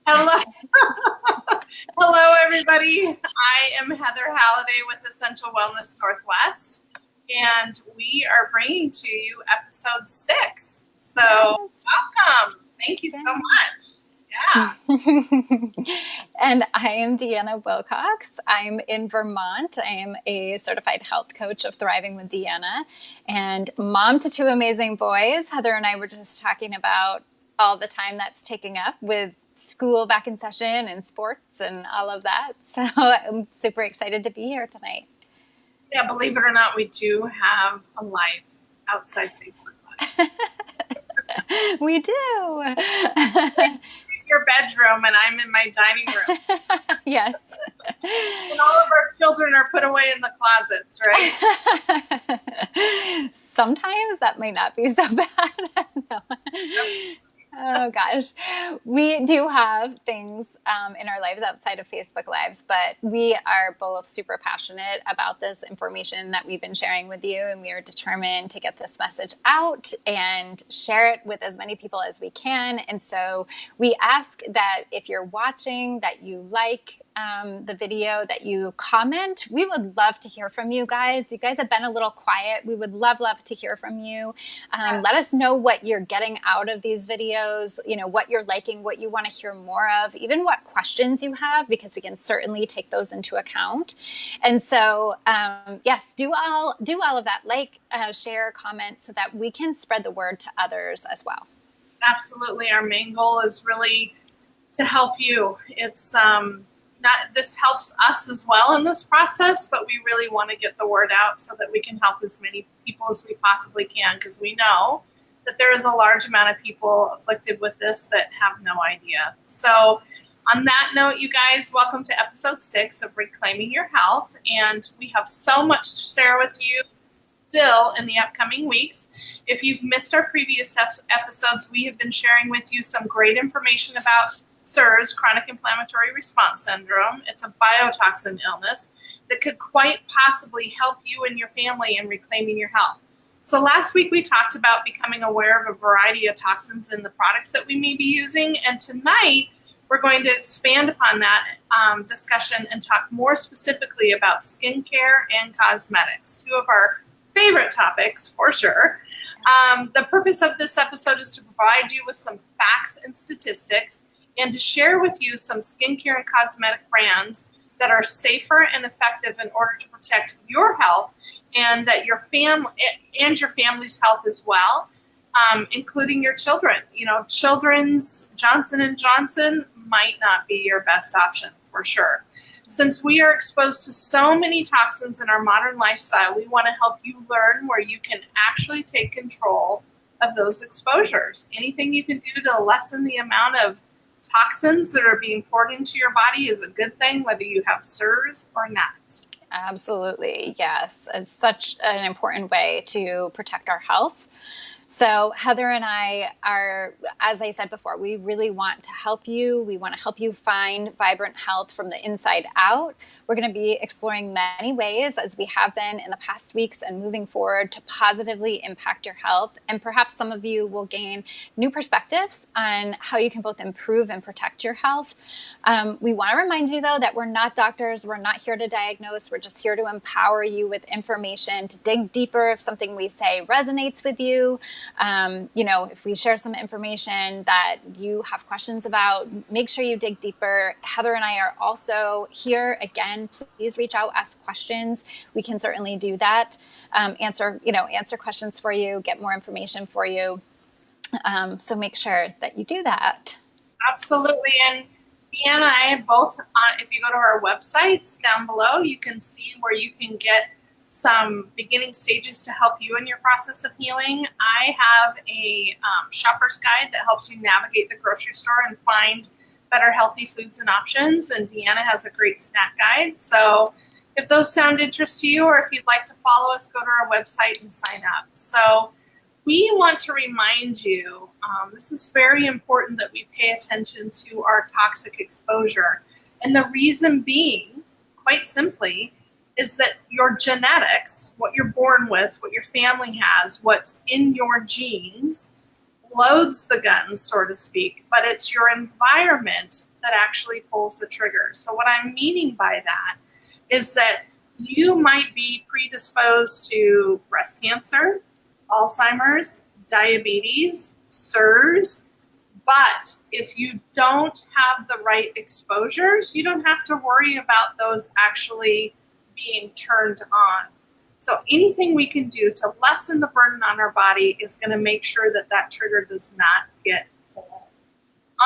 Hello. Hello, everybody. I am Heather Halliday with Essential Wellness Northwest, and we are bringing to you episode 6. So, welcome. Thank you so much. Yeah. And I am Deanna Wilcox. I'm in Vermont. I am a certified health coach of Thriving with Deanna and mom to 2 amazing boys. Heather and I were just talking about all the time that's taking up with school back in session and sports and all of that. So I'm super excited to be here tonight. Yeah, believe it or not, we do have a life outside Facebook Live. We do. Your bedroom and I'm in my dining room. Yes. And all of our children are put away in the closets, right? Sometimes that might not be so bad. No. Oh gosh, we do have things in our lives outside of Facebook Lives, but we are both super passionate about this information that we've been sharing with you, and we are determined to get this message out and share it with as many people as we can. And so we ask that if you're watching, that you like the video, that you comment. We would love to hear from you guys. You guys have been a little quiet. We would love to hear from you. Let us know what you're getting out of these videos, you know, what you're liking, what you want to hear more of, even what questions you have, because we can certainly take those into account. And so, yes, do all of that, share, comment, so that we can spread the word to others as well. Absolutely. Our main goal is really to help you. It's this helps us as well in this process, but we really want to get the word out so that we can help as many people as we possibly can, because we know that there is a large amount of people afflicted with this that have no idea. So on that note, you guys, welcome to episode 6 of Reclaiming Your Health, and we have so much to share with you still in the upcoming weeks. If you've missed our previous episodes, we have been sharing with you some great information about CIRS, chronic inflammatory response syndrome. It's a biotoxin illness that could quite possibly help you and your family in reclaiming your health. So last week we talked about becoming aware of a variety of toxins in the products that we may be using, and tonight we're going to expand upon that discussion and talk more specifically about skincare and cosmetics, 2 of our favorite topics for sure. The purpose of this episode is to provide you with some facts and statistics and to share with you some skincare and cosmetic brands that are safer and effective in order to protect your health and that your family and your family's health as well, including your children. You know, children's Johnson & Johnson might not be your best option for sure. Since we are exposed to so many toxins in our modern lifestyle, we want to help you learn where you can actually take control of those exposures. Anything you can do to lessen the amount of toxins that are being poured into your body is a good thing, whether you have CIRS or not. Absolutely, yes. It's such an important way to protect our health. So Heather and I are, as I said before, we really want to help you. We want to help you find vibrant health from the inside out. We're going to be exploring many ways, as we have been in the past weeks and moving forward, to positively impact your health. And perhaps some of you will gain new perspectives on how you can both improve and protect your health. We want to remind you, though, that we're not doctors. We're not here to diagnose. We're just here to empower you with information, to dig deeper if something we say resonates with you. You know, if we share some information that you have questions about, make sure you dig deeper. Heather and I are also here. Again, please reach out, ask questions. We can certainly do that. Answer questions for you, get more information for you. So make sure that you do that. Absolutely. And Deanna and I have both, if you go to our websites down below, you can see where you can get some beginning stages to help you in your process of healing. I have a shopper's guide that helps you navigate the grocery store and find better healthy foods and options. And Deanna has a great snack guide. So if those sound interest to you, or if you'd like to follow us, go to our website and sign up. So we want to remind you, this is very important, that we pay attention to our toxic exposure. And the reason being, quite simply, is that your genetics, what you're born with, what your family has, what's in your genes, loads the gun, so to speak, but it's your environment that actually pulls the trigger. So what I'm meaning by that is that you might be predisposed to breast cancer, Alzheimer's, diabetes, SIRS, but if you don't have the right exposures, you don't have to worry about those actually being turned on. So anything we can do to lessen the burden on our body is going to make sure that that trigger does not get pulled.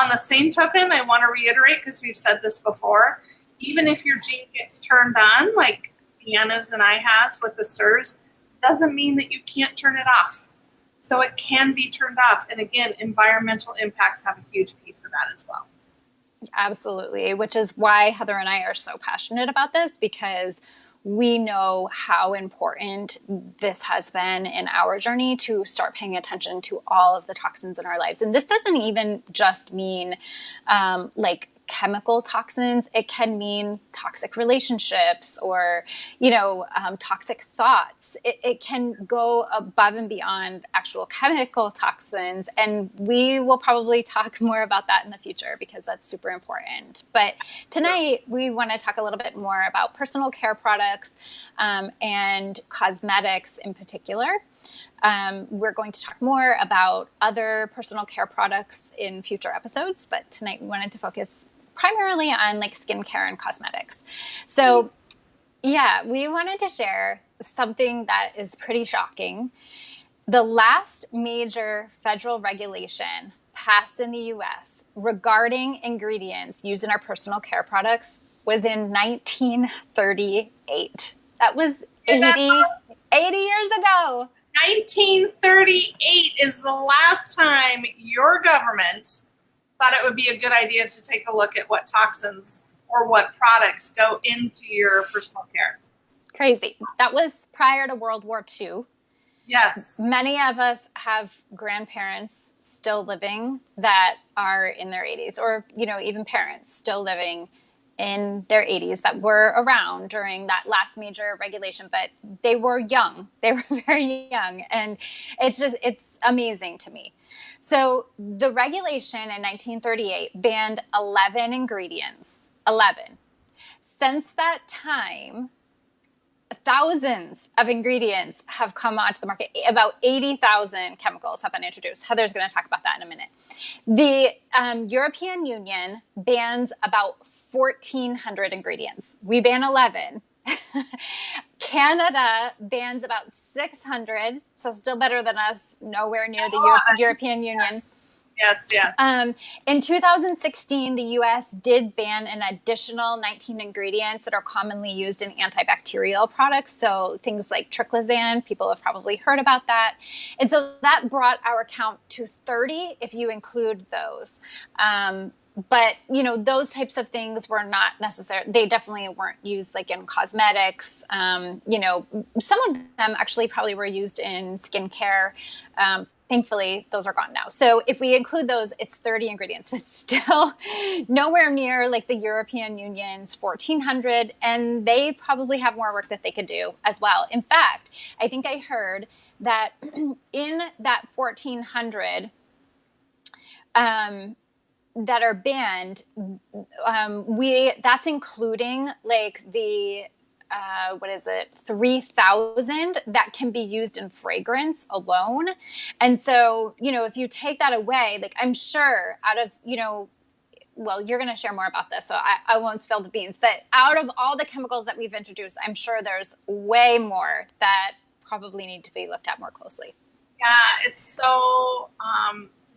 On the same token, I want to reiterate, because we've said this before, even if your gene gets turned on, like Deanna's and I has with the SIRS, doesn't mean that you can't turn it off. So it can be turned off. And again, environmental impacts have a huge piece of that as well. Absolutely, which is why Heather and I are so passionate about this, because we know how important this has been in our journey to start paying attention to all of the toxins in our lives. And this doesn't even just mean like chemical toxins. It can mean toxic relationships or, toxic thoughts. It can go above and beyond actual chemical toxins. And we will probably talk more about that in the future because that's super important. But tonight we want to talk a little bit more about personal care products and cosmetics in particular. We're going to talk more about other personal care products in future episodes, but tonight we wanted to focus primarily on like skincare and cosmetics. So yeah, we wanted to share something that is pretty shocking. The last major federal regulation passed in the US regarding ingredients used in our personal care products was in 1938. That was 80 years ago. 1938 is the last time your government thought it would be a good idea to take a look at what toxins or what products go into your personal care. Crazy. That was prior to World War II. Yes. Many of us have grandparents still living that are in their 80s, or, even parents still living in their 80s that were around during that last major regulation, but they were young. They were very young. And it's amazing to me. So the regulation in 1938 banned 11 ingredients, 11. Since that time, thousands of ingredients have come onto the market. About 80,000 chemicals have been introduced. Heather's going to talk about that in a minute. The European Union bans about 1,400 ingredients. We ban 11. Canada bans about 600, so still better than us, nowhere near the European Union. Yes. In 2016, the U.S. did ban an additional 19 ingredients that are commonly used in antibacterial products. So things like triclosan, people have probably heard about that. And so that brought our count to 30 if you include those. But, those types of things were not necessary. They definitely weren't used like in cosmetics. Some of them actually probably were used in skincare. Thankfully, those are gone now. So if we include those, it's 30 ingredients, but still nowhere near like the European Union's 1,400. And they probably have more work that they could do as well. In fact, I think I heard that in that 1,400 that are banned, that's including like the 3,000 that can be used in fragrance alone. And so, if you take that away, like I'm sure out of, well, you're going to share more about this, so I won't spill the beans, but out of all the chemicals that we've introduced, I'm sure there's way more that probably need to be looked at more closely. Yeah, it's so,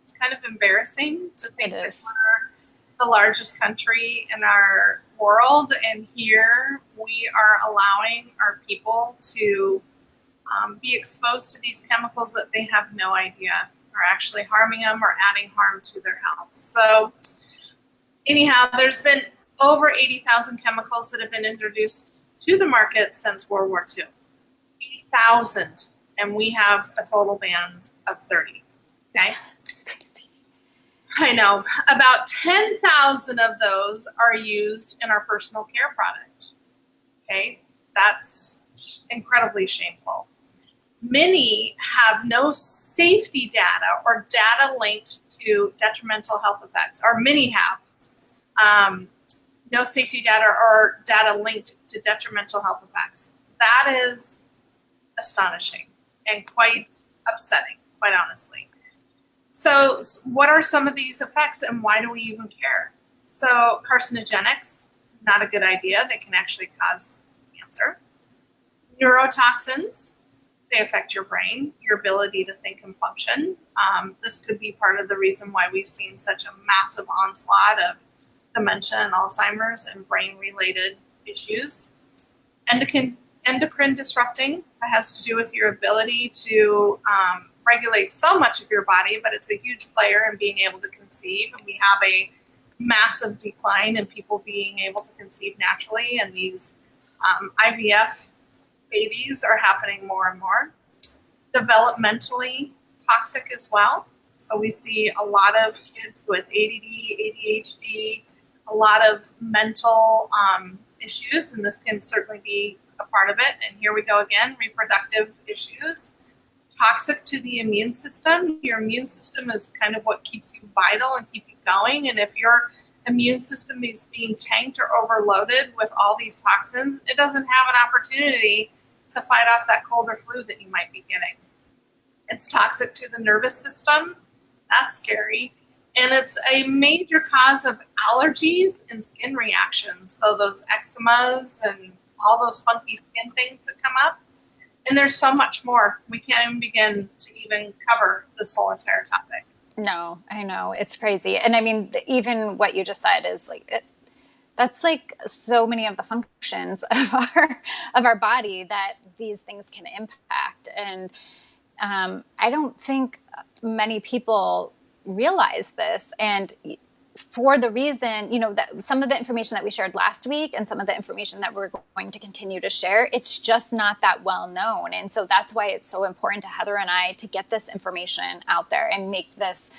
it's kind of embarrassing to think that we're the largest country in our world, and here we are allowing our people to be exposed to these chemicals that they have no idea are actually harming them or adding harm to their health. So anyhow, there's been over 80,000 chemicals that have been introduced to the market since World War II. 80,000, and we have a total ban of 30. Okay? I know. About 10,000 of those are used in our personal care product. Okay? That's incredibly shameful. Many have no safety data or data linked to detrimental health effects, or many have. No safety data or data linked to detrimental health effects. That is astonishing and quite upsetting, quite honestly. So what are some of these effects and why do we even care? So carcinogenics, not a good idea. They can actually cause cancer. Neurotoxins, they affect your brain, your ability to think and function. This could be part of the reason why we've seen such a massive onslaught of dementia and Alzheimer's and brain-related issues. Endocrine disrupting, that has to do with your ability to regulate so much of your body, but it's a huge player in being able to conceive. And we have a massive decline in people being able to conceive naturally, and these IVF babies are happening more and more. Developmentally toxic as well. So we see a lot of kids with ADD, ADHD, a lot of mental issues, and this can certainly be a part of it. And here we go again, reproductive issues. Toxic to the immune system. Your immune system is kind of what keeps you vital and keep you going. And if your immune system is being tanked or overloaded with all these toxins, it doesn't have an opportunity to fight off that cold or flu that you might be getting. It's toxic to the nervous system. That's scary. And it's a major cause of allergies and skin reactions. So those eczemas and all those funky skin things that come up. And there's so much more. We can't even begin to even cover this whole entire topic. No, I know. It's crazy. And I mean, even what you just said is like, that's like so many of the functions of our body that these things can impact. And I don't think many people realize this. And for the reason, that some of the information that we shared last week and some of the information that we're going to continue to share, it's just not that well known. And so that's why it's so important to Heather and I to get this information out there and make this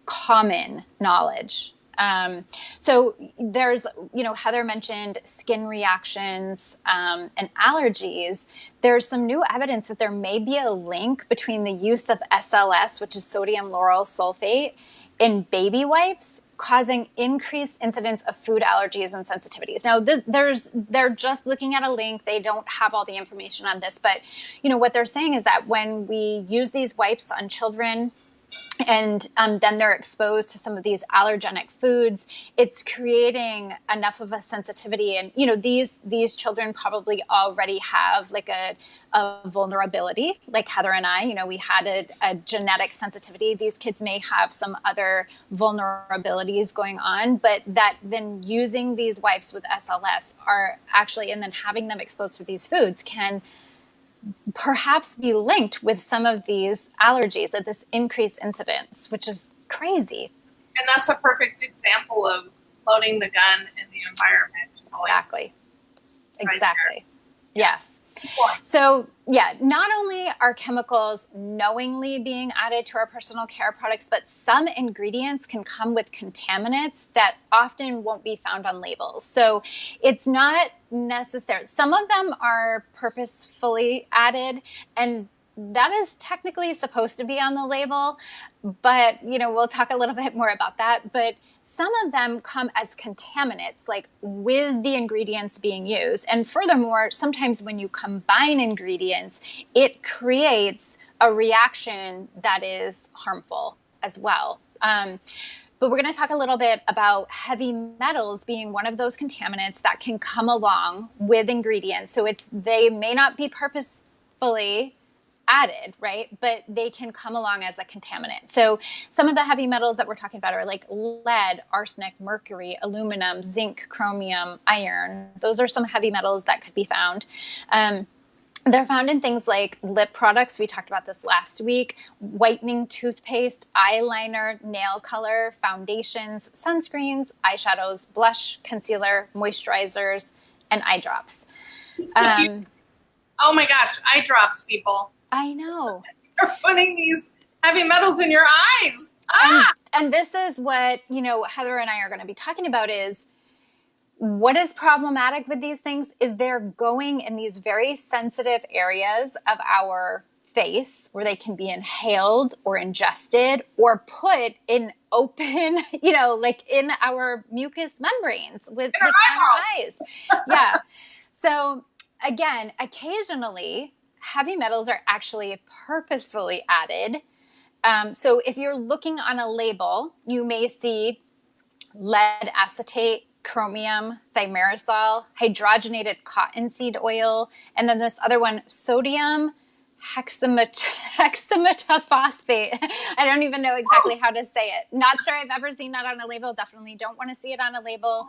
common knowledge. So there's, Heather mentioned skin reactions and allergies. There's some new evidence that there may be a link between the use of SLS, which is sodium lauryl sulfate, in baby wipes, causing increased incidence of food allergies and sensitivities. Now, they're just looking at a link. They don't have all the information on this, but what they're saying is that when we use these wipes on children, and then they're exposed to some of these allergenic foods, it's creating enough of a sensitivity. And, these children probably already have like a vulnerability, like Heather and I, we had a genetic sensitivity. These kids may have some other vulnerabilities going on, but that then using these wipes with SLS are actually, and then having them exposed to these foods can perhaps be linked with some of these allergies at this increased incidence, which is crazy. And that's a perfect example of loading the gun in the environment. Exactly. Right exactly. There. Yes. So not only are chemicals knowingly being added to our personal care products, but some ingredients can come with contaminants that often won't be found on labels. So it's not necessary. Some of them are purposefully added, and that is technically supposed to be on the label, but we'll talk a little bit more about that. But some of them come as contaminants, like with the ingredients being used. And furthermore, sometimes when you combine ingredients, it creates a reaction that is harmful as well. But we're going to talk a little bit about heavy metals being one of those contaminants that can come along with ingredients. So they may not be purposefully added, right? But they can come along as a contaminant. So some of the heavy metals that we're talking about are like lead, arsenic, mercury, aluminum, zinc, chromium, iron. Those are some heavy metals that could be found. They're found in things like lip products. We talked about this last week. Whitening toothpaste, eyeliner, nail color, foundations, sunscreens, eyeshadows, blush, concealer, moisturizers, and eye drops. Oh my gosh, eye drops, people. I know. You're putting these heavy metals in your eyes. And this is what, Heather and I are going to be talking about is what is problematic with these things is they're going in these very sensitive areas of our face where they can be inhaled or ingested or put in open, like in our mucous membranes with our eyes. Yeah. So again, occasionally heavy metals are actually purposefully added. So if you're looking on a label, you may see lead acetate, chromium, thimerosal, hydrogenated cottonseed oil, and then this other one, sodium hexametaphosphate. I don't even know exactly how to say it. Not sure I've ever seen that on a label. Definitely don't want to see it on a label.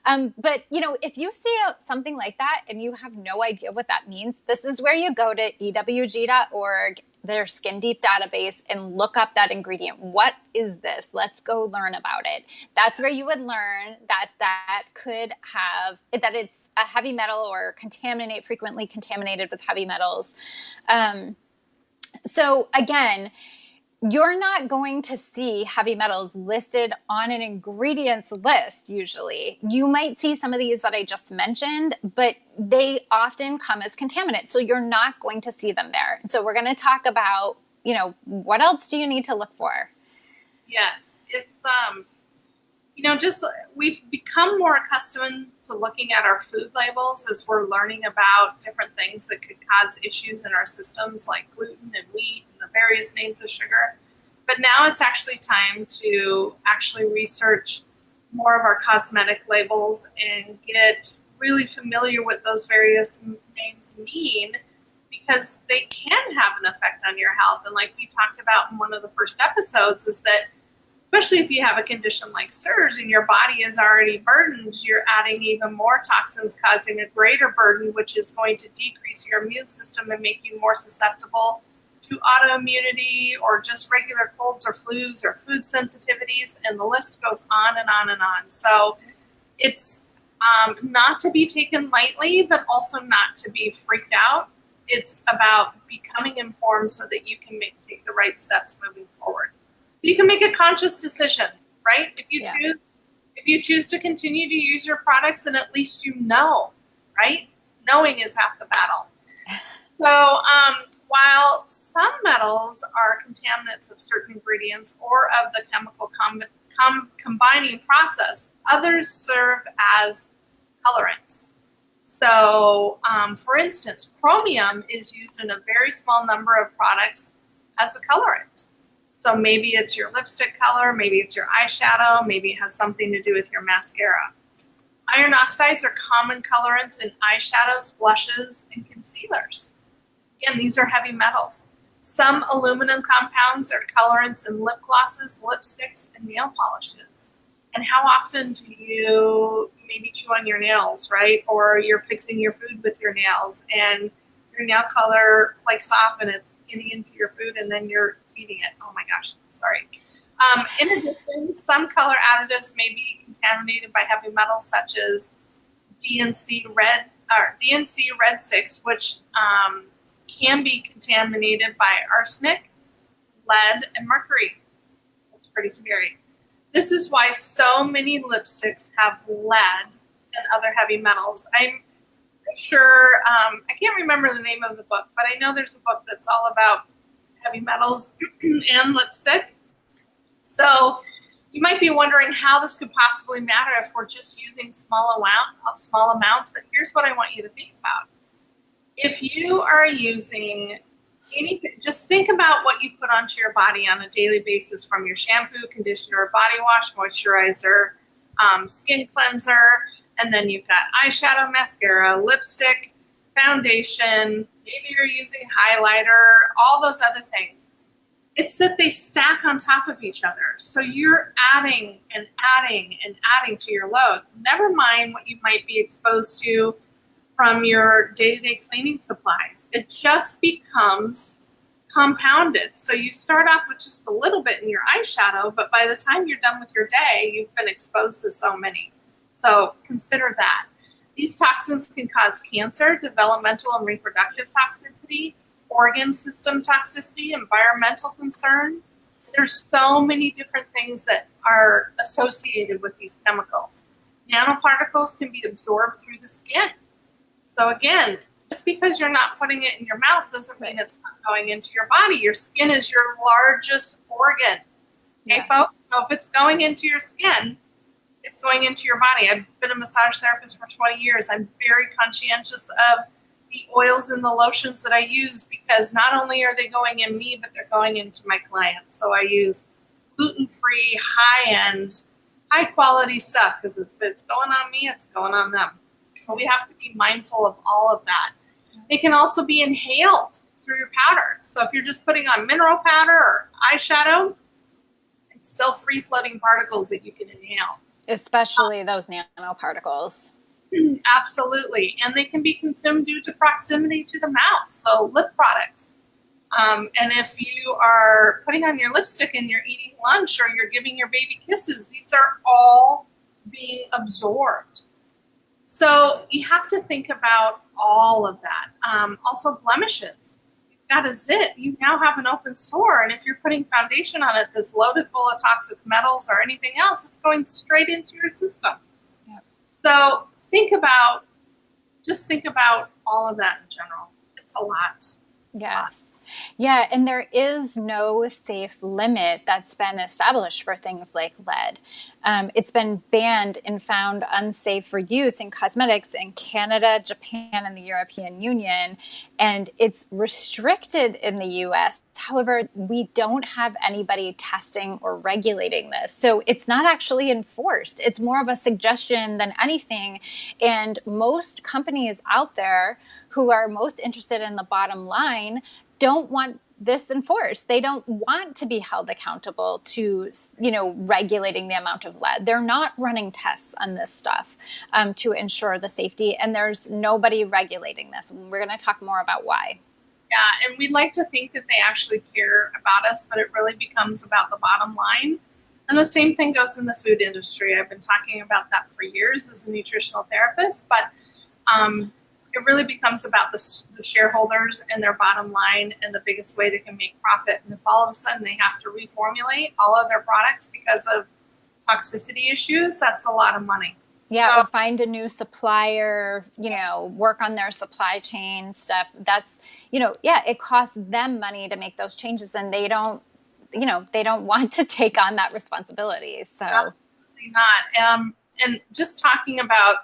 But, if you see something like that and you have no idea what that means, this is where you go to ewg.org, their Skin Deep database, and look up that ingredient. What is this? Let's go learn about it. That's where you would learn that it's a heavy metal or frequently contaminated with heavy metals. So again, you're not going to see heavy metals listed on an ingredients list usually. You might see some of these that I just mentioned, but they often come as contaminants. So you're not going to see them there. So we're going to talk about, what else do you need to look for? Yes, it's, we've become more accustomed to looking at our food labels as we're learning about different things that could cause issues in our systems, like gluten and wheat and the various names of sugar. But now it's actually time to actually research more of our cosmetic labels and get really familiar with those various names mean, because they can have an effect on your health. And like we talked about in one of the first episodes, is that especially if you have a condition like SIRS and your body is already burdened, you're adding even more toxins, causing a greater burden, which is going to decrease your immune system and make you more susceptible to autoimmunity or just regular colds or flus or food sensitivities, and the list goes on and on and on. So it's not to be taken lightly, but also not to be freaked out. It's about becoming informed so that you can take the right steps moving forward. You can make a conscious decision, right? If you choose to continue to use your products, then at least you know, right? Knowing is half the battle. So while some metals are contaminants of certain ingredients or of the chemical combining process, others serve as colorants. So for instance, chromium is used in a very small number of products as a colorant. So maybe it's your lipstick color, maybe it's your eyeshadow, maybe it has something to do with your mascara. Iron oxides are common colorants in eyeshadows, blushes, and concealers. Again, these are heavy metals. Some aluminum compounds are colorants in lip glosses, lipsticks, and nail polishes. And how often do you maybe chew on your nails, right? Or you're fixing your food with your nails and your nail color flakes off and it's getting into your food and then you're eating it. Oh my gosh, sorry. In addition, some color additives may be contaminated by heavy metals such as DNC Red 6, which can be contaminated by arsenic, lead, and mercury. That's pretty scary. This is why so many lipsticks have lead and other heavy metals. I'm sure, I can't remember the name of the book, but I know there's a book that's all about heavy metals and lipstick. So you might be wondering how this could possibly matter if we're just using small amounts, but here's what I want you to think about. If you are using anything, just think about what you put onto your body on a daily basis, from your shampoo, conditioner, body wash, moisturizer, skin cleanser, and then you've got eyeshadow, mascara, lipstick, foundation, maybe you're using highlighter, all those other things. It's that they stack on top of each other. So you're adding and adding and adding to your load. Never mind what you might be exposed to from your day-to-day cleaning supplies. It just becomes compounded. So you start off with just a little bit in your eyeshadow, but by the time you're done with your day, you've been exposed to so many. So consider that. These toxins can cause cancer, developmental and reproductive toxicity, organ system toxicity, environmental concerns. There's so many different things that are associated with these chemicals. Nanoparticles can be absorbed through the skin. So again, just because you're not putting it in your mouth doesn't mean it's not going into your body. Your skin is your largest organ. Okay, folks? So if it's going into your skin, it's going into your body. I've been a massage therapist for 20 years. I'm very conscientious of the oils and the lotions that I use because not only are they going in me, but they're going into my clients. So I use gluten-free, high-end, high-quality stuff because if it's going on me, it's going on them. So we have to be mindful of all of that. They can also be inhaled through your powder. So if you're just putting on mineral powder or eyeshadow, it's still free-floating particles that you can inhale. Especially those nanoparticles. Absolutely. And they can be consumed due to proximity to the mouth. So lip products. And if you are putting on your lipstick and you're eating lunch or you're giving your baby kisses, these are all being absorbed. So you have to think about all of that. Also blemishes. You've got a zit. You now have an open sore. And if you're putting foundation on it that's loaded full of toxic metals or anything else, it's going straight into your system. Yep. So just think about all of that in general. It's a lot. Yes. Yeah, and there is no safe limit that's been established for things like lead. It's been banned and found unsafe for use in cosmetics in Canada, Japan, and the European Union, and it's restricted in the US. However, we don't have anybody testing or regulating this. So it's not actually enforced. It's more of a suggestion than anything. And most companies out there who are most interested in the bottom line don't want this enforced. They don't want to be held accountable to, regulating the amount of lead. They're not running tests on this stuff to ensure the safety, and there's nobody regulating this. We're going to talk more about why. Yeah, and we'd like to think that they actually care about us, but it really becomes about the bottom line. And the same thing goes in the food industry. I've been talking about that for years as a nutritional therapist, but it really becomes about the shareholders and their bottom line and the biggest way they can make profit. And if all of a sudden they have to reformulate all of their products because of toxicity issues, that's a lot of money. Yeah, or find a new supplier, work on their supply chain stuff. That's, it costs them money to make those changes, and they don't want to take on that responsibility. So absolutely not. And just talking about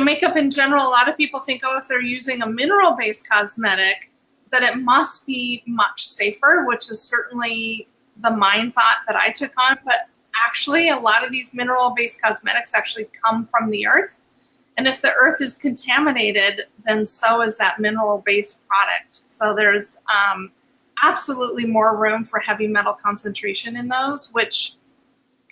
makeup in general, a lot of people think, if they're using a mineral-based cosmetic, that it must be much safer, which is certainly the mind thought that I took on. But actually, a lot of these mineral-based cosmetics actually come from the earth. And if the earth is contaminated, then so is that mineral-based product. So there's absolutely more room for heavy metal concentration in those, which,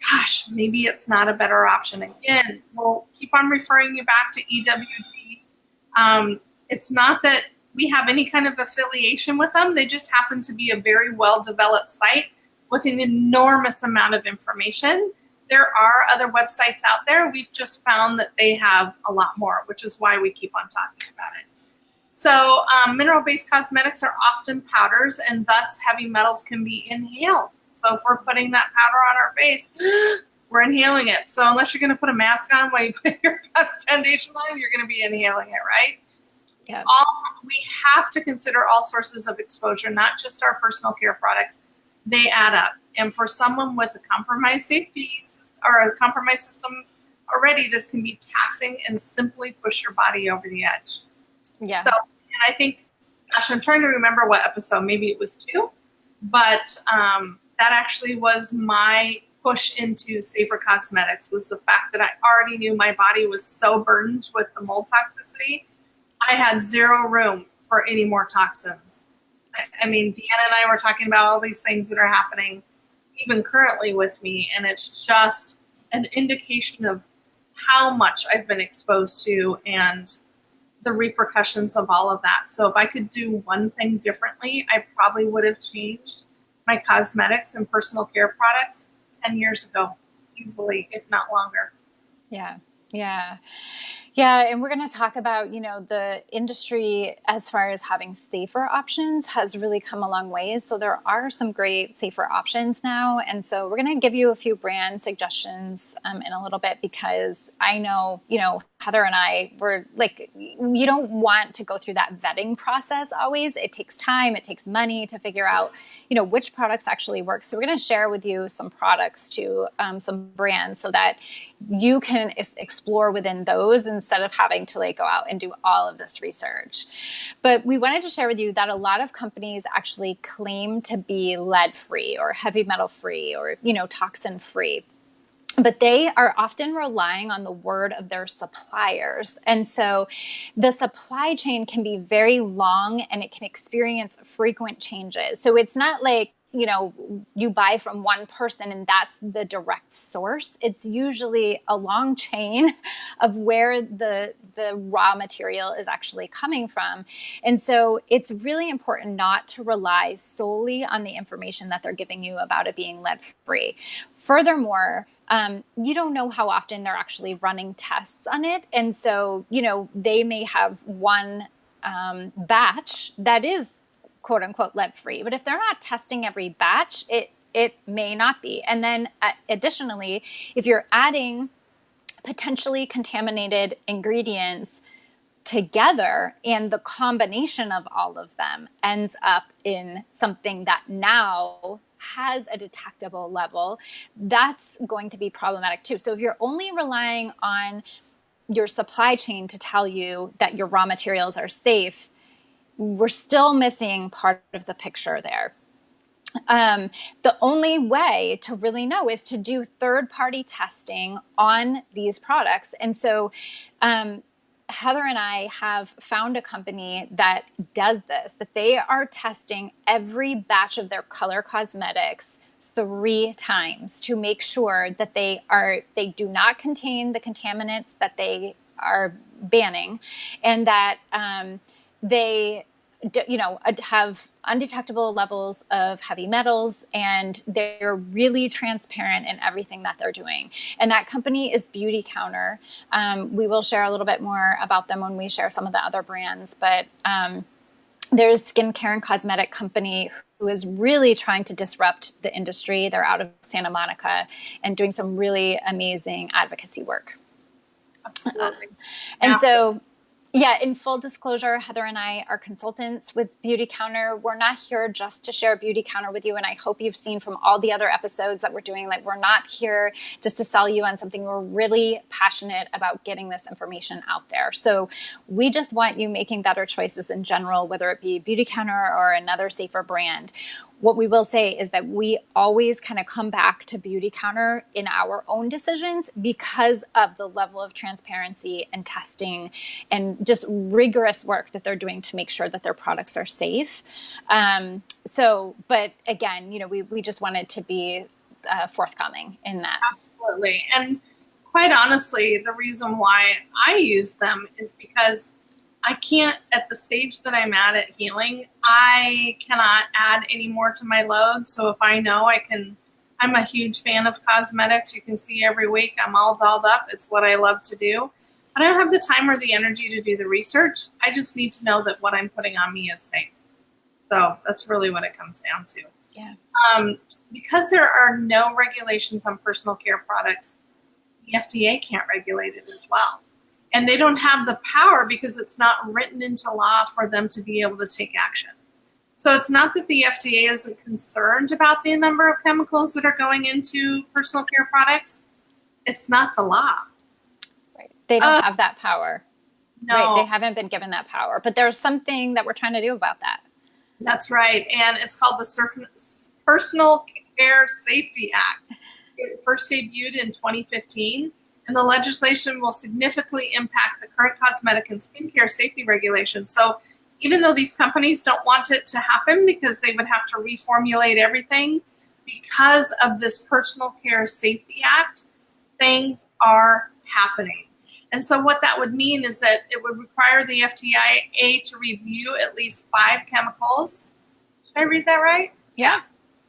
gosh, maybe it's not a better option. Again, we'll keep on referring you back to EWG. It's not that we have any kind of affiliation with them. They just happen to be a very well-developed site with an enormous amount of information. There are other websites out there. We've just found that they have a lot more, which is why we keep on talking about it. So mineral-based cosmetics are often powders, and thus heavy metals can be inhaled. So if we're putting that powder on our face, we're inhaling it. So unless you're going to put a mask on while you put your foundation on, you're going to be inhaling it, right? Yeah. We have to consider all sources of exposure, not just our personal care products. They add up. And for someone with a compromised safety or a compromised system already, this can be taxing and simply push your body over the edge. Yeah. So, and I think, gosh, I'm trying to remember what episode. Maybe it was 2, but that actually was my push into safer cosmetics, was the fact that I already knew my body was so burdened with the mold toxicity. I had zero room for any more toxins. I mean, Deanna and I were talking about all these things that are happening even currently with me, and it's just an indication of how much I've been exposed to and the repercussions of all of that. So if I could do one thing differently, I probably would have changed my cosmetics and personal care products 10 years ago, easily, if not longer. Yeah. Yeah. Yeah, and we're going to talk about, the industry as far as having safer options has really come a long ways. So there are some great safer options now. And so we're going to give you a few brand suggestions in a little bit, because I know, Heather and I were like, you don't want to go through that vetting process always. It takes time, it takes money to figure out, which products actually work. So we're going to share with you some products to some brands so that you can explore within those instead of having to go out and do all of this research. But we wanted to share with you that a lot of companies actually claim to be lead free or heavy metal free or, toxin free. But they are often relying on the word of their suppliers. And so the supply chain can be very long and it can experience frequent changes. So it's not like, you buy from one person and that's the direct source. It's usually a long chain of where the raw material is actually coming from. And so it's really important not to rely solely on the information that they're giving you about it being lead free. Furthermore, you don't know how often they're actually running tests on it. And so, they may have one batch that is quote unquote lead free, but if they're not testing every batch, it may not be. And then additionally, if you're adding potentially contaminated ingredients together and the combination of all of them ends up in something that now has a detectable level, that's going to be problematic too. So if you're only relying on your supply chain to tell you that your raw materials are safe, we're still missing part of the picture there. The only way to really know is to do third-party testing on these products. And so Heather and I have found a company that does this, that they are testing every batch of their color cosmetics 3 times to make sure that they do not contain the contaminants that they are banning, and that they have undetectable levels of heavy metals, and they're really transparent in everything that they're doing. And that company is Beauty Counter. We will share a little bit more about them when we share some of the other brands, but there's a skincare and cosmetic company who is really trying to disrupt the industry. They're out of Santa Monica and doing some really amazing advocacy work. Absolutely. And so, yeah, in full disclosure, Heather and I are consultants with Beauty Counter. We're not here just to share Beauty Counter with you. And I hope you've seen from all the other episodes that we're doing, like, we're not here just to sell you on something. We're really passionate about getting this information out there. So we just want you making better choices in general, whether it be Beauty Counter or another safer brand. What we will say is that we always kind of come back to Beauty Counter in our own decisions because of the level of transparency and testing and just rigorous work that they're doing to make sure that their products are safe. But again, we just wanted to be forthcoming in that. Absolutely. And quite honestly, the reason why I use them is because I can't, at the stage that I'm at healing, I cannot add any more to my load. So if I know I'm a huge fan of cosmetics. You can see every week I'm all dolled up. It's what I love to do. But I don't have the time or the energy to do the research. I just need to know that what I'm putting on me is safe. So that's really what it comes down to. Yeah. Because there are no regulations on personal care products, the FDA can't regulate it as well. And they don't have the power because it's not written into law for them to be able to take action. So it's not that the FDA isn't concerned about the number of chemicals that are going into personal care products. It's not the law. Right. They don't have that power. No. Right. They haven't been given that power. But there's something that we're trying to do about that. That's right. And it's called the Personal Care Safety Act. It first debuted in 2015. And the legislation will significantly impact the current cosmetic and skincare safety regulations. So even though these companies don't want it to happen because they would have to reformulate everything, because of this Personal Care Safety Act, things are happening. And so what that would mean is that it would require the FDA to review at least 5 chemicals. Did I read that right? Yeah.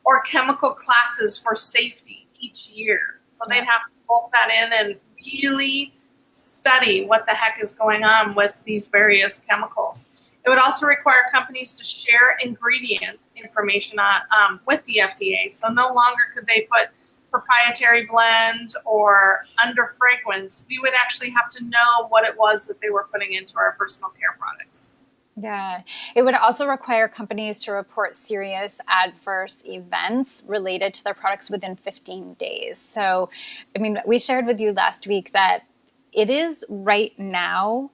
Or chemical classes for safety each year. So they'd have to bulk that in and really study what the heck is going on with these various chemicals. It would also require companies to share ingredient information with the FDA. So no longer could they put proprietary blend or under fragrance. We would actually have to know what it was that they were putting into our personal care products. Yeah. It would also require companies to report serious adverse events related to their products within 15 days. So, I mean, we shared with you last week that it is right now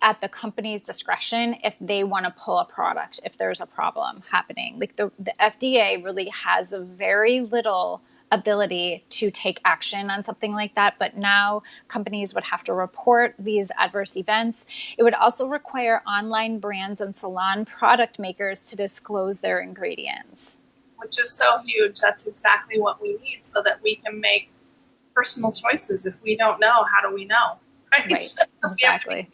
at the company's discretion if they want to pull a product if there's a problem happening. Like the FDA really has a very little ability to take action on something like that, but now companies would have to report these adverse events. It would also require online brands and salon product makers to disclose their ingredients. Which is so huge. That's exactly what we need so that we can make personal choices. If we don't know, how do we know? Right, exactly.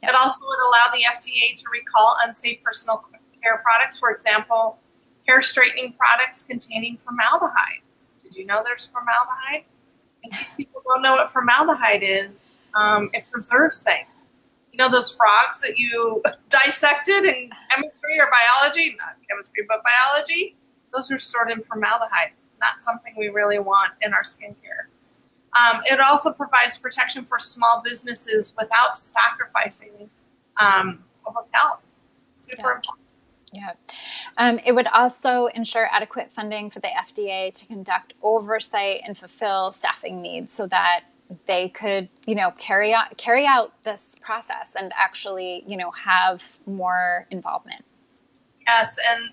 Yep. It also would allow the FDA to recall unsafe personal care products. For example, hair straightening products containing formaldehyde. Did you know there's formaldehyde? In case people don't know what formaldehyde is, it preserves things. You know those frogs that you dissected in chemistry or biology? Not chemistry, but biology? Those are stored in formaldehyde. Not something we really want in our skincare. It also provides protection for small businesses without sacrificing public health. Super important. Yeah. It would also ensure adequate funding for the FDA to conduct oversight and fulfill staffing needs so that they could, carry out this process and actually, have more involvement. Yes, and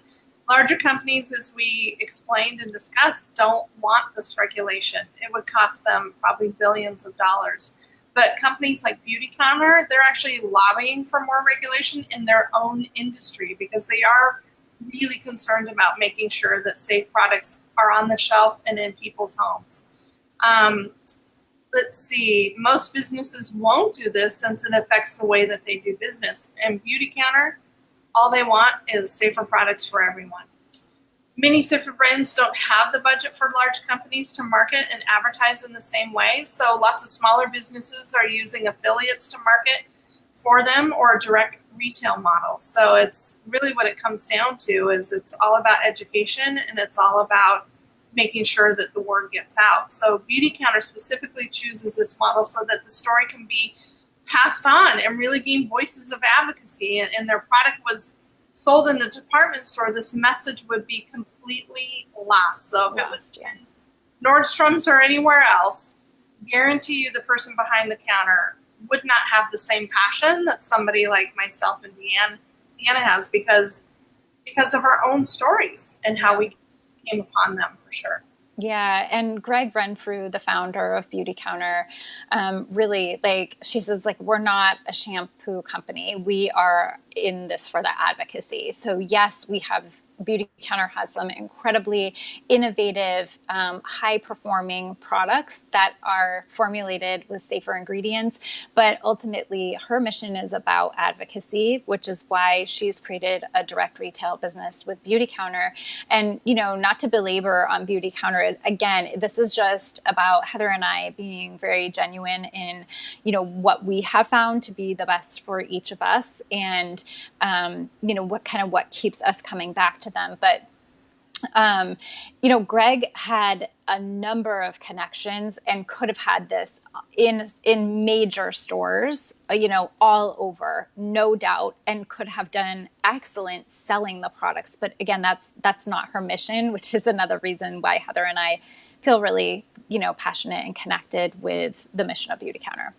larger companies, as we explained and discussed, don't want this regulation. It would cost them probably billions of dollars. But companies like Beautycounter, they're actually lobbying for more regulation in their own industry because they are really concerned about making sure that safe products are on the shelf and in people's homes. Let's see, most businesses won't do this since it affects the way that they do business. And Beautycounter, all they want is safer products for everyone. Many safer brands don't have the budget for large companies to market and advertise in the same way. So lots of smaller businesses are using affiliates to market for them or direct retail models. So it's really what it comes down to is it's all about education and it's all about making sure that the word gets out. So Beautycounter specifically chooses this model so that the story can be passed on and really gain voices of advocacy. And their product was sold in a department store, this message would be completely lost. So if it was in Nordstrom's or anywhere else, guarantee you the person behind the counter would not have the same passion that somebody like myself and Deanna has because of our own stories and how we came upon them for sure. Yeah, and Greg Renfrew, the founder of Beautycounter, really, she says, we're not a shampoo company. We are in this for the advocacy. So yes, Beautycounter has some incredibly innovative, high-performing products that are formulated with safer ingredients. But ultimately, her mission is about advocacy, which is why she's created a direct retail business with Beautycounter. And, not to belabor on Beautycounter, again, this is just about Heather and I being very genuine in, what we have found to be the best for each of us and, what keeps us coming back to them. But, Greg had a number of connections and could have had this in major stores, all over, no doubt, and could have done excellent selling the products. But again, that's not her mission, which is another reason why Heather and I feel really, passionate and connected with the mission of Beautycounter.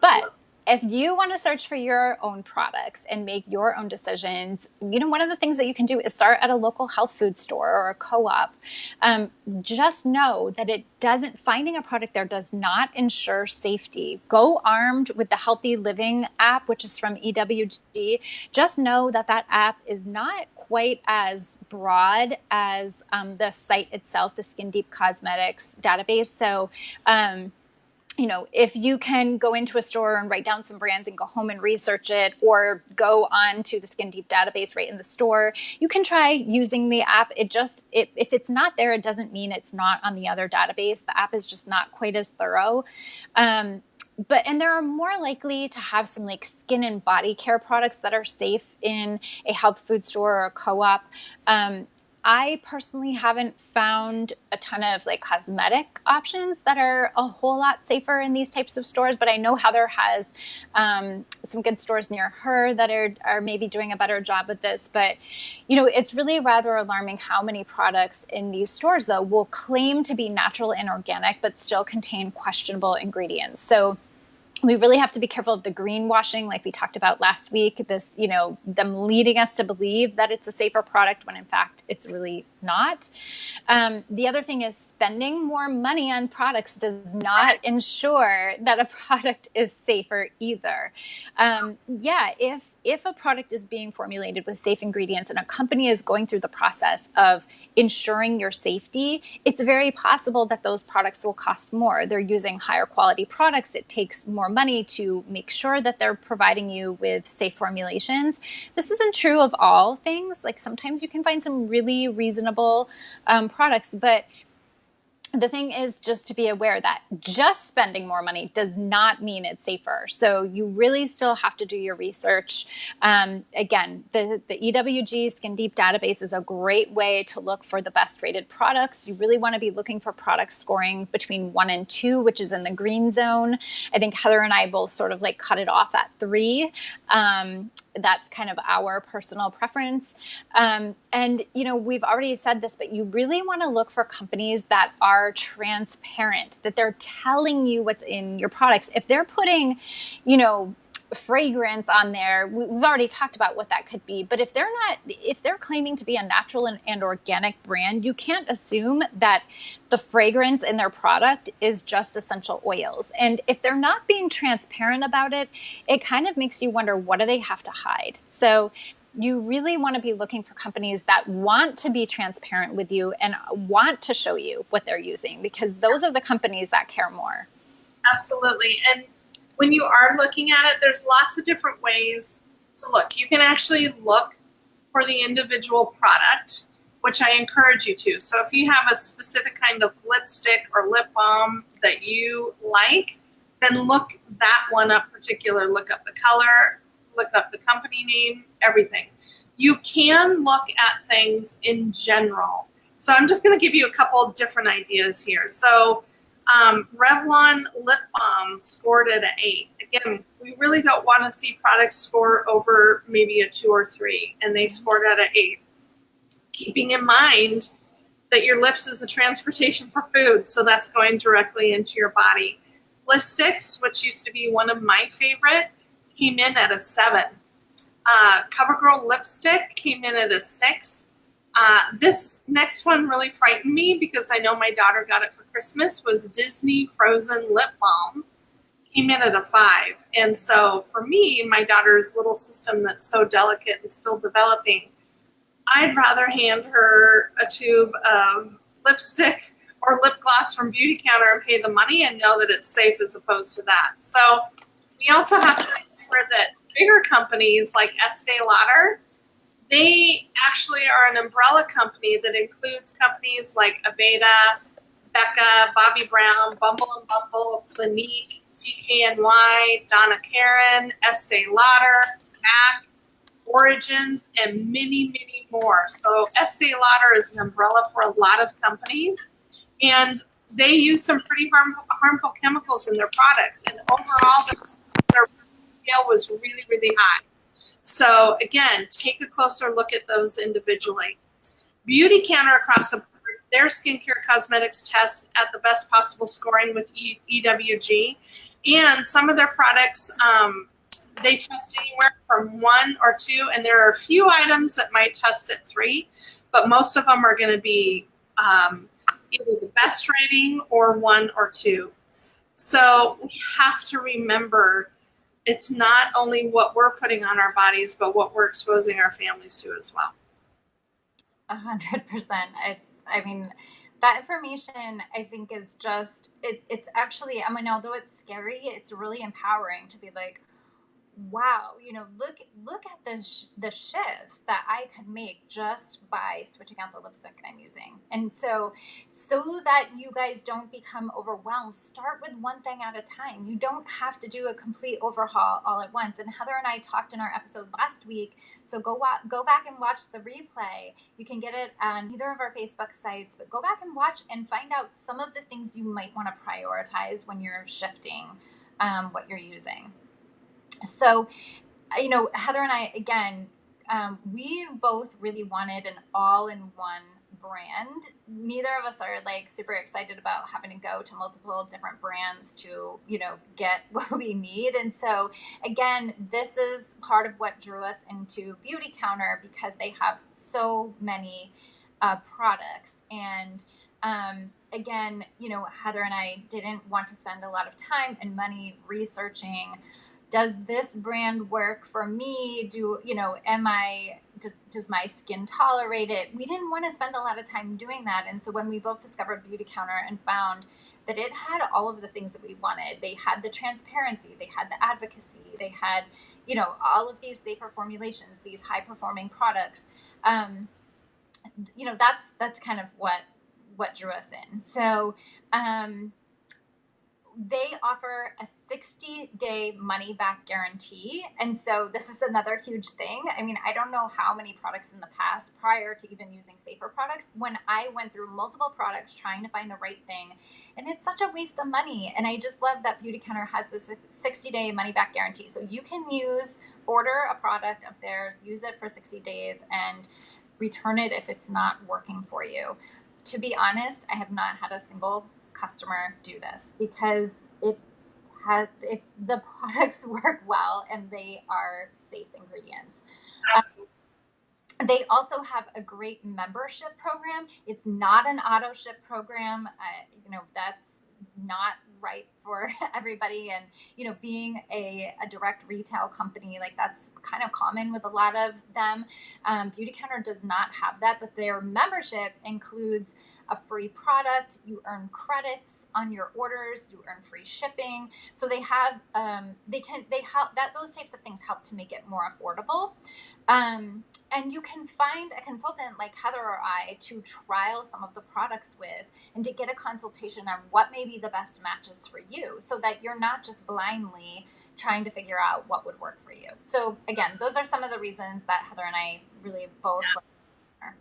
But if you want to search for your own products and make your own decisions, one of the things that you can do is start at a local health food store or a co-op. Just know that finding a product there does not ensure safety. Go armed with the Healthy Living app, which is from EWG. Just know that app is not quite as broad as the site itself, the Skin Deep Cosmetics database. So, if you can go into a store and write down some brands and go home and research it, or go on to the Skin Deep database right in the store, you can try using the app. If it's not there, it doesn't mean it's not on the other database. The app is just not quite as thorough. and they're more likely to have some like skin and body care products that are safe in a health food store or a co-op. I personally haven't found a ton of like cosmetic options that are a whole lot safer in these types of stores, but I know Heather has some good stores near her that are maybe doing a better job with this. But, it's really rather alarming how many products in these stores, though, will claim to be natural and organic, but still contain questionable ingredients. So we really have to be careful of the greenwashing, like we talked about last week, this, them leading us to believe that it's a safer product when in fact it's really not. The other thing is spending more money on products does not ensure that a product is safer either. If a product is being formulated with safe ingredients and a company is going through the process of ensuring your safety, it's very possible that those products will cost more. They're using higher quality products. It takes more money to make sure that they're providing you with safe formulations. This isn't true of all things. Like sometimes you can find some really reasonable products, but the thing is just to be aware that just spending more money does not mean it's safer. So you really still have to do your research. Again, the EWG Skin Deep database is a great way to look for the best rated products. You really want to be looking for products scoring between 1 and 2, which is in the green zone. I think Heather and I both sort of like cut it off at 3. That's kind of our personal preference. And, we've already said this, but you really want to look for companies that are transparent, that they're telling you what's in your products. If they're putting, fragrance on there, we've already talked about what that could be. But if they're claiming to be a natural and organic brand, you can't assume that the fragrance in their product is just essential oils. And if they're not being transparent about it, it kind of makes you wonder, what do they have to hide? So you really want to be looking for companies that want to be transparent with you and want to show you what they're using, because those are the companies that care more. Absolutely. And when you are looking at it, there's lots of different ways to look. You can actually look for the individual product, which I encourage you to. So if you have a specific kind of lipstick or lip balm that you like, then look that one up particular. Look up the color, look up the company name, everything. You can look at things in general. So I'm just going to give you a couple of different ideas here. So Revlon lip balm scored at an 8. Again, we really don't want to see products score over maybe a 2 or 3, and they scored at an 8. Keeping in mind that your lips is a transportation for food, so that's going directly into your body. Lipsticks, which used to be one of my favorite, came in at a 7. CoverGirl lipstick came in at a 6. This next one really frightened me because I know my daughter got it for Christmas, was Disney Frozen Lip Balm. Came in at a 5. And so for me, my daughter's little system that's so delicate and still developing, I'd rather hand her a tube of lipstick or lip gloss from Beauty Counter and pay the money and know that it's safe as opposed to that. So we also have to remember that bigger companies like Estee Lauder, they actually are an umbrella company that includes companies like Aveda, Becca, Bobbi Brown, Bumble and Bumble, Clinique, DKNY, Donna Karan, Estee Lauder, MAC, Origins, and many, many more. So Estee Lauder is an umbrella for a lot of companies, and they use some pretty harmful chemicals in their products. And overall, their scale was really, really high. So again, take a closer look at those individually. Beauty Counter across the board, their skincare cosmetics test at the best possible scoring with EWG. And some of their products, they test anywhere from 1 or 2, and there are a few items that might test at 3, but most of them are going to be either the best rating or 1 or 2. So we have to remember it's not only what we're putting on our bodies, but what we're exposing our families to as well. 100%. That information I think is just, it's actually, although it's scary, it's really empowering to be like, wow, look at the shifts that I could make just by switching out the lipstick I'm using. And so that you guys don't become overwhelmed, start with one thing at a time. You don't have to do a complete overhaul all at once. And Heather and I talked in our episode last week, so go back and watch the replay. You can get it on either of our Facebook sites, but go back and watch and find out some of the things you might want to prioritize when you're shifting what you're using. So, Heather and I, again, we both really wanted an all-in-one brand. Neither of us are like super excited about having to go to multiple different brands to, get what we need. And so, again, this is part of what drew us into Beauty Counter, because they have so many products. And again, Heather and I didn't want to spend a lot of time and money researching, does this brand work for me? Does my skin tolerate it? We didn't want to spend a lot of time doing that. And so when we both discovered Beauty Counter and found that it had all of the things that we wanted, they had the transparency, they had the advocacy, they had, all of these safer formulations, these high performing products. That's kind of what drew us in. So, they offer a 60-day money-back guarantee. And so this is another huge thing. I mean, I don't know how many products in the past, prior to even using safer products, when I went through multiple products trying to find the right thing, and it's such a waste of money. And I just love that Beauty Counter has this 60-day money-back guarantee. So you can order a product of theirs, use it for 60 days, and return it if it's not working for you. To be honest, I have not had a single customer do this, because the products work well and they are safe ingredients. They also have a great membership program. It's not an auto ship program. That's not right for everybody. And, being a direct retail company, like that's kind of common with a lot of them. Beauty Counter does not have that, but their membership includes a free product. You earn credits on your orders. You earn free shipping. So they have, those types of things help to make it more affordable. And you can find a consultant like Heather or I to trial some of the products with, and to get a consultation on what may be the best matches for you, so that you're not just blindly trying to figure out what would work for you. So again, those are some of the reasons that Heather and I really both like her.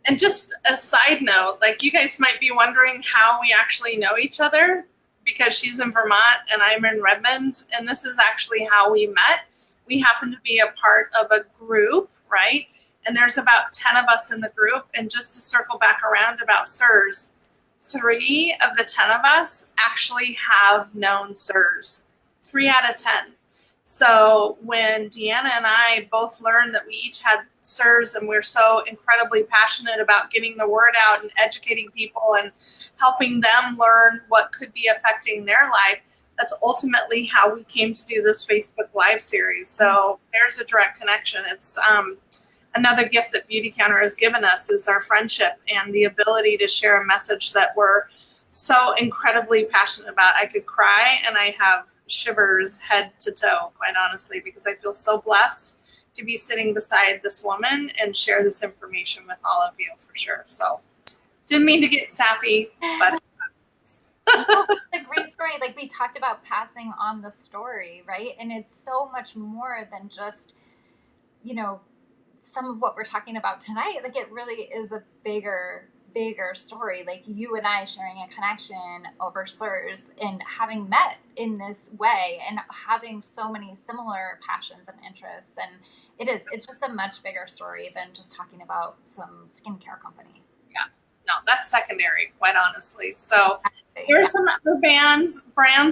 And just a side note, like, you guys might be wondering how we actually know each other, because she's in Vermont and I'm in Redmond, and this is actually how we met. We happen to be a part of a group, right? And there's about 10 of us in the group. And just to circle back around about SIRS, 3 of the 10 of us actually have known SIRS. 3 out of 10. So when Deanna and I both learned that we each had SIRS, and we're so incredibly passionate about getting the word out and educating people and helping them learn what could be affecting their life, that's ultimately how we came to do this Facebook Live series. So there's a direct connection. It's another gift that Beauty Counter has given us, is our friendship and the ability to share a message that we're so incredibly passionate about. I could cry, and I have shivers head to toe, quite honestly, because I feel so blessed to be sitting beside this woman and share this information with all of you, for sure. So didn't mean to get sappy, but it's a great story. Like, we talked about passing on the story, right? And it's so much more than just, some of what we're talking about tonight. Like, it really is a bigger story. Like, you and I sharing a connection over SIRS, and having met in this way, and having so many similar passions and interests. And it's just a much bigger story than just talking about some skincare company. Yeah, no, that's secondary, quite honestly. So there are some other brands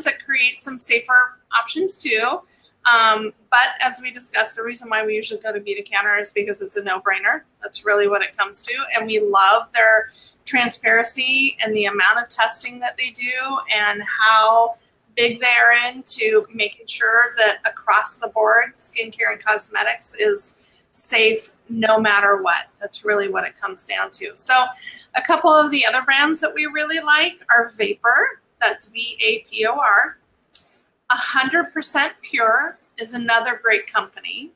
that create some safer options too. But as we discussed, the reason why we usually go to Beauty Counter is because it's a no-brainer. That's really what it comes to. And we love their transparency and the amount of testing that they do, and how big they are into making sure that across the board, skincare and cosmetics is safe no matter what. That's really what it comes down to. So a couple of the other brands that we really like are Vapor. That's VAPOR. 100% pure, is another great company.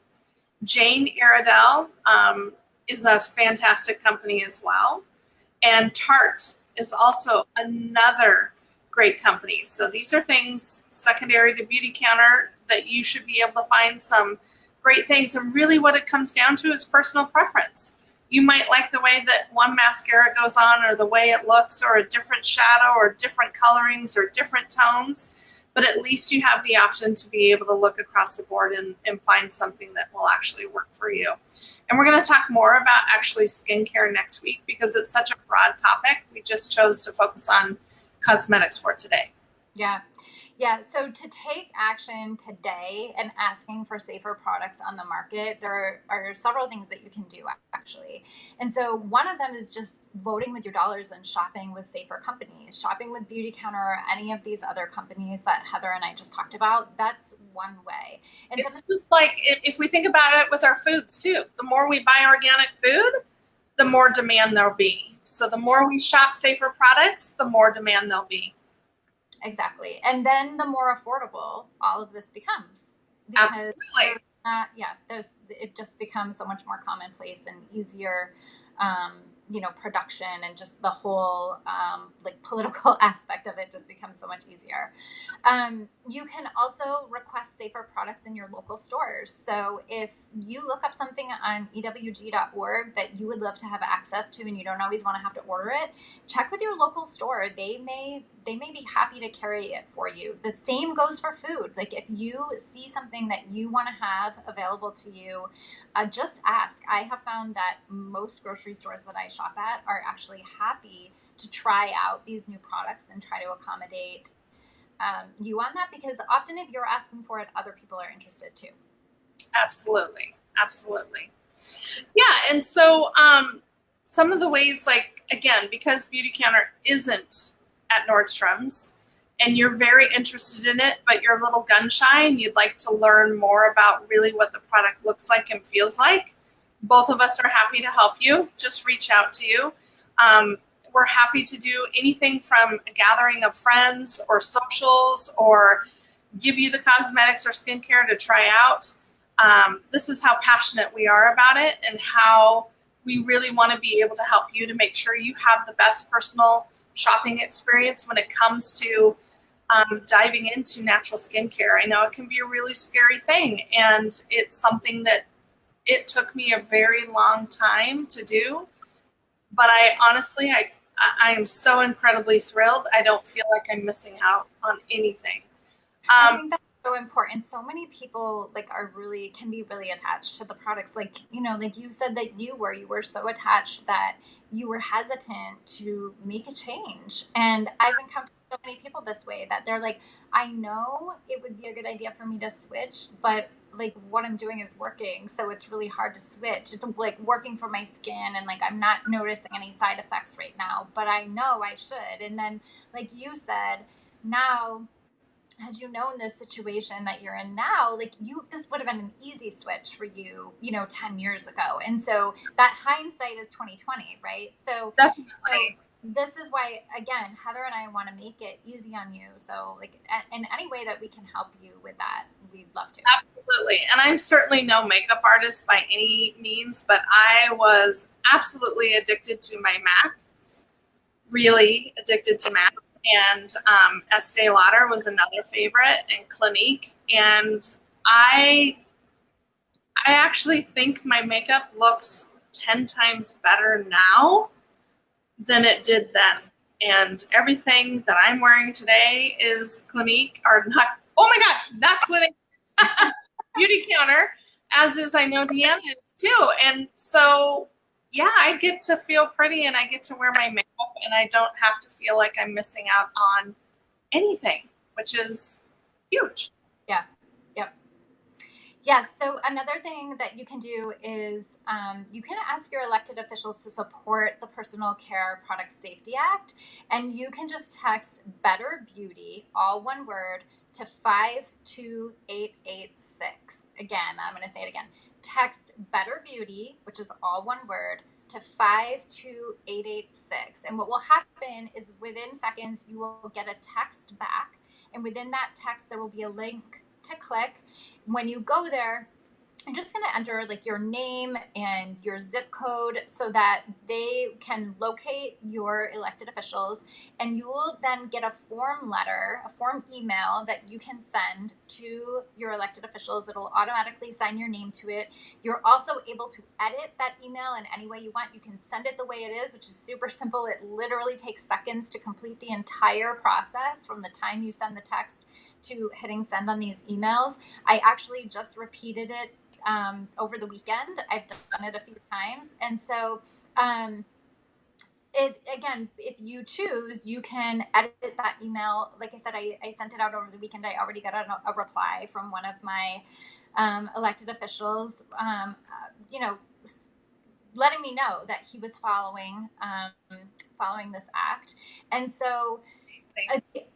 Jane Iredell is a fantastic company as well. And Tarte is also another great company. So these are things secondary to Beautycounter that you should be able to find some great things. And really what it comes down to is personal preference. You might like the way that one mascara goes on, or the way it looks, or a different shadow, or different colorings, or different tones. But at least you have the option to be able to look across the board and find something that will actually work for you. And we're going to talk more about actually skincare next week because it's such a broad topic. We just chose to focus on cosmetics for today. Yeah. Yeah. So to take action today and asking for safer products on the market, there are several things that you can do actually. And so one of them is just voting with your dollars and shopping with safer companies, shopping with Beautycounter or any of these other companies that Heather and I just talked about. That's one way. And it's just like if we think about it with our foods too, the more we buy organic food, the more demand there'll be. So the more we shop safer products, the more demand there'll be. Exactly. And then the more affordable all of this becomes. Absolutely. It just becomes so much more commonplace and easier, production, and just the whole like political aspect of it just becomes so much easier. You can also request safer products in your local stores. So if you look up something on ewg.org that you would love to have access to and you don't always want to have to order it, check with your local store. They may be happy to carry it for you. The same goes for food. Like if you see something that you want to have available to you, just ask. I have found that most grocery stores that I shop at are actually happy to try out these new products and try to accommodate you on that, because often if you're asking for it, other people are interested too. Absolutely. Yeah. And so some of the ways, like, again, because Beautycounter isn't at Nordstrom's and you're very interested in it, but you're a little gun shy and you'd like to learn more about really what the product looks like and feels like, both of us are happy to help you. Just reach out to you. We're happy to do anything from a gathering of friends or socials, or give you the cosmetics or skincare to try out. This is how passionate we are about it, and how we really want to be able to help you to make sure you have the best personal shopping experience when it comes to diving into natural skincare. I know it can be a really scary thing, and it's something that it took me a very long time to do. But I honestly am so incredibly thrilled. I don't feel like I'm missing out on anything. I think that's so important. So many people can be really attached to the products. Like you said that you were so attached that you were hesitant to make a change. And I've encountered so many people this way, that they're like, I know it would be a good idea for me to switch, but like what I'm doing is working, so it's really hard to switch. It's like working for my skin, and like I'm not noticing any side effects right now, but I know I should. And then, like you said, now, had you known this situation that you're in now, like this would have been an easy switch for you, 10 years ago. And so that hindsight is 2020, right? So definitely. This is why, again, Heather and I want to make it easy on you. So like in any way that we can help you with that, we'd love to. Absolutely. And I'm certainly no makeup artist by any means, but I was absolutely addicted to my MAC. Really addicted to MAC. And Estee Lauder was another favorite, and Clinique. And I actually think my makeup looks 10 times better now than it did then. And everything that I'm wearing today is Clinique, or not. Oh my God, not Clinique. Beautycounter, as is, I know Deanna is too. And so, yeah, I get to feel pretty and I get to wear my makeup, and I don't have to feel like I'm missing out on anything, which is huge. Yeah. Yep. Yeah. So another thing that you can do is you can ask your elected officials to support the Personal Care Product Safety Act, and you can just text Better Beauty, all one word, to 52886. Again, I'm going to say it again. Text Better Beauty, which is all one word, to 52886. And what will happen is within seconds, you will get a text back. And within that text, there will be a link to click. When you go there, I'm just going to enter like your name and your zip code so that they can locate your elected officials, and you will then get a form letter, a form email that you can send to your elected officials. It'll automatically sign your name to it. You're also able to edit that email in any way you want. You can send it the way it is, which is super simple. It literally takes seconds to complete the entire process from the time you send the text to hitting send on these emails. I actually just repeated it over the weekend. I've done it a few times. And so again, if you choose, you can edit that email. Like I said, I sent it out over the weekend. I already got a reply from one of my elected officials, letting me know that he was following this act. And so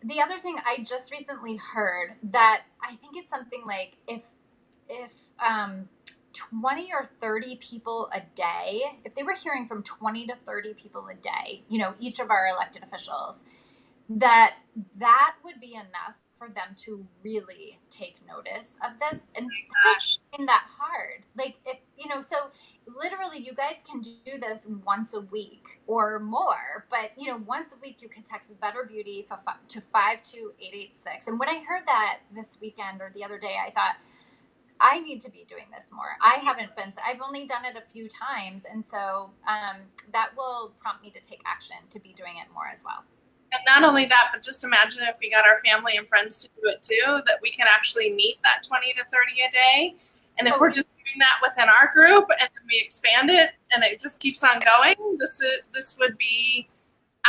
the other thing I just recently heard, that I think it's something like if 20 or 30 people a day, if they were hearing from 20 to 30 people a day, each of our elected officials, that would be enough for them to really take notice of this. And that's that hard. Like, if, so literally you guys can do this once a week or more, but, once a week you can text Better Beauty to 52886. And when I heard that this weekend or the other day, I thought, I need to be doing this more. I've only done it a few times. And so that will prompt me to take action to be doing it more as well. And not only that, but just imagine if we got our family and friends to do it too, that we can actually meet that 20 to 30 a day. And if we're just doing that within our group and then we expand it and it just keeps on going, this would be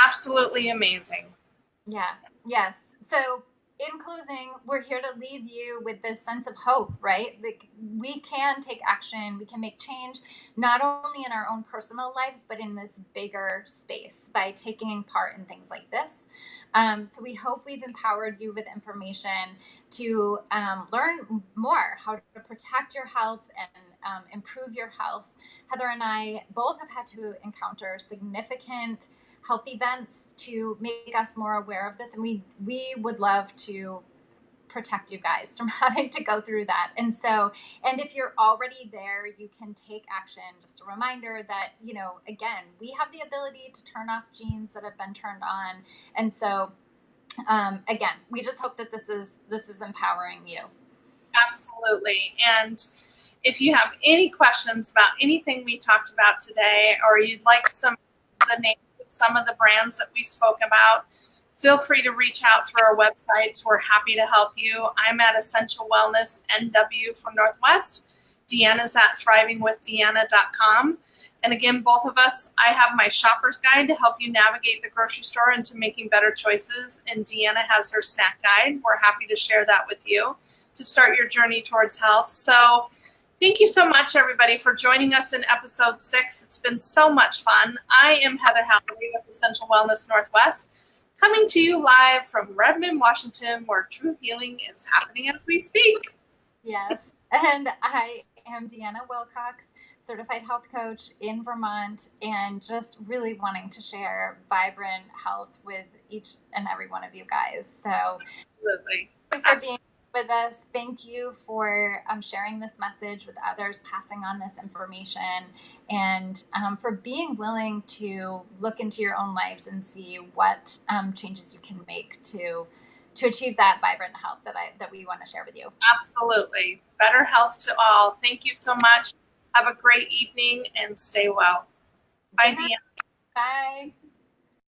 absolutely amazing. Yeah. Yes. So in closing, we're here to leave you with this sense of hope, right? Like, we can take action, we can make change, not only in our own personal lives, but in this bigger space by taking part in things like this. So we hope we've empowered you with information to learn more how to protect your health and improve your health. Heather and I both have had to encounter significant health events to make us more aware of this, and we would love to protect you guys from having to go through that. And so, and if you're already there, you can take action. Just a reminder that, again, we have the ability to turn off genes that have been turned on. And so again, we just hope that this is empowering you. Absolutely. And if you have any questions about anything we talked about today, or you'd like the names of some of the brands that we spoke about, feel free to reach out through our websites. We're happy to help you. I'm at Essential Wellness NW for Northwest. Deanna's at thrivingwithdeanna.com. And again, both of us, I have my shopper's guide to help you navigate the grocery store into making better choices. And Deanna has her snack guide. We're happy to share that with you to start your journey towards health. So thank you so much, everybody, for joining us in episode 6. It's been so much fun. I am Heather Halliday with Essential Wellness Northwest, coming to you live from Redmond, Washington, where true healing is happening as we speak. Yes. And I am Deanna Wilcox, certified health coach in Vermont, and just really wanting to share vibrant health with each and every one of you guys. So absolutely. Thank you for being with us. Thank you for sharing this message with others, passing on this information, and for being willing to look into your own lives and see what changes you can make to achieve that vibrant health that we want to share with you. Absolutely. Better health to all. Thank you so much. Have a great evening and stay well. Bye, Deanna. Bye.